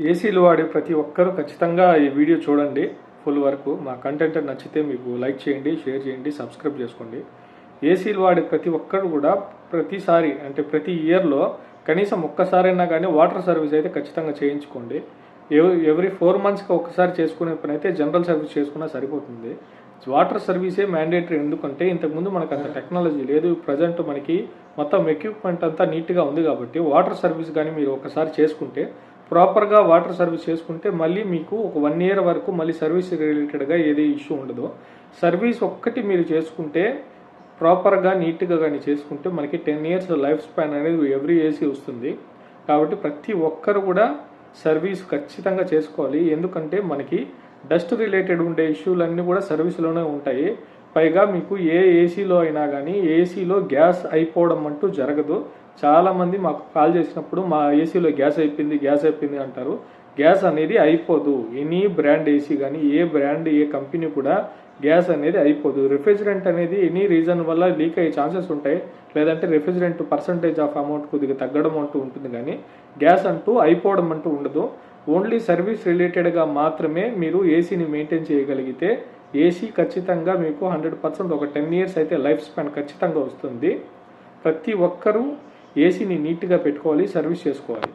ఏసీలు వాడే ప్రతి ఒక్కరూ ఖచ్చితంగా ఈ వీడియో చూడండి ఫుల్ వరకు. మా కంటెంట్ నచ్చితే మీకు లైక్ చేయండి, షేర్ చేయండి, సబ్స్క్రైబ్ చేసుకోండి. ఏసీలు వాడే ప్రతి ఒక్కరు కూడా ప్రతిసారి అంటే ప్రతి ఇయర్లో కనీసం ఒక్కసారైనా కానీ వాటర్ సర్వీస్ అయితే ఖచ్చితంగా చేయించుకోండి. ఎవ్రీ 4 monthsకి ఒకసారి చేసుకునే పని అయితే జనరల్ సర్వీస్ చేసుకున్నా సరిపోతుంది. వాటర్ సర్వీసే మ్యాండేటరీ. ఎందుకంటే ఇంతకుముందు మనకు అంత టెక్నాలజీ లేదు. ప్రజెంట్ మనకి మొత్తం ఎక్విప్మెంట్ అంతా నీట్గా ఉంది కాబట్టి వాటర్ సర్వీస్ కానీ మీరు ఒకసారి చేసుకుంటే, ప్రాపర్గా వాటర్ సర్వీస్ చేసుకుంటే మళ్ళీ మీకు ఒక 1 year వరకు మళ్ళీ సర్వీస్ రిలేటెడ్గా ఏది ఇష్యూ ఉండదు. సర్వీస్ ఒక్కటి మీరు చేసుకుంటే ప్రాపర్గా నీట్గా కానీ చేసుకుంటే మనకి 10 years లైఫ్ స్పాన్ అనేది ఎవ్రీ ఏసీ వస్తుంది. కాబట్టి ప్రతి ఒక్కరు కూడా సర్వీస్ ఖచ్చితంగా చేసుకోవాలి. ఎందుకంటే మనకి డస్ట్ రిలేటెడ్ ఉండే ఇష్యూలన్నీ కూడా సర్వీస్లోనే ఉంటాయి. పైగా మీకు ఏ ఏసీలో అయినా కానీ ఏసీలో గ్యాస్ అయిపోవడం అంటూ జరగదు. చాలామంది మాకు కాల్ చేసినప్పుడు మా ఏసీలో గ్యాస్ అయిపోయింది అంటారు. గ్యాస్ అనేది అయిపోదు. ఎనీ బ్రాండ్ ఏసీ కానీ ఏ బ్రాండ్ ఏ కంపెనీ కూడా గ్యాస్ అనేది అయిపోదు. రిఫ్రిజిరెంట్ అనేది ఎనీ రీజన్ వల్ల లీక్ అయ్యే ఛాన్సెస్ ఉంటాయి. లేదంటే రిఫ్రిజిరెంట్ పర్సంటేజ్ ఆఫ్ అమౌంట్ కొద్దిగా తగ్గడం అంటూ ఉంటుంది, కానీ గ్యాస్ అంటూ అయిపోవడం అంటూ ఉండదు. ఓన్లీ సర్వీస్ రిలేటెడ్గా మాత్రమే మీరు ఏసీని మెయింటైన్ చేయగలిగితే ఏసీ ఖచ్చితంగా మీకు 100% ఒక 10 years అయితే లైఫ్ స్పాన్ ఖచ్చితంగా వస్తుంది. ప్రతి ఒక్కరూ ఏసీని నీట్గా పెట్టుకోవాలి, సర్వీస్ చేసుకోవాలి.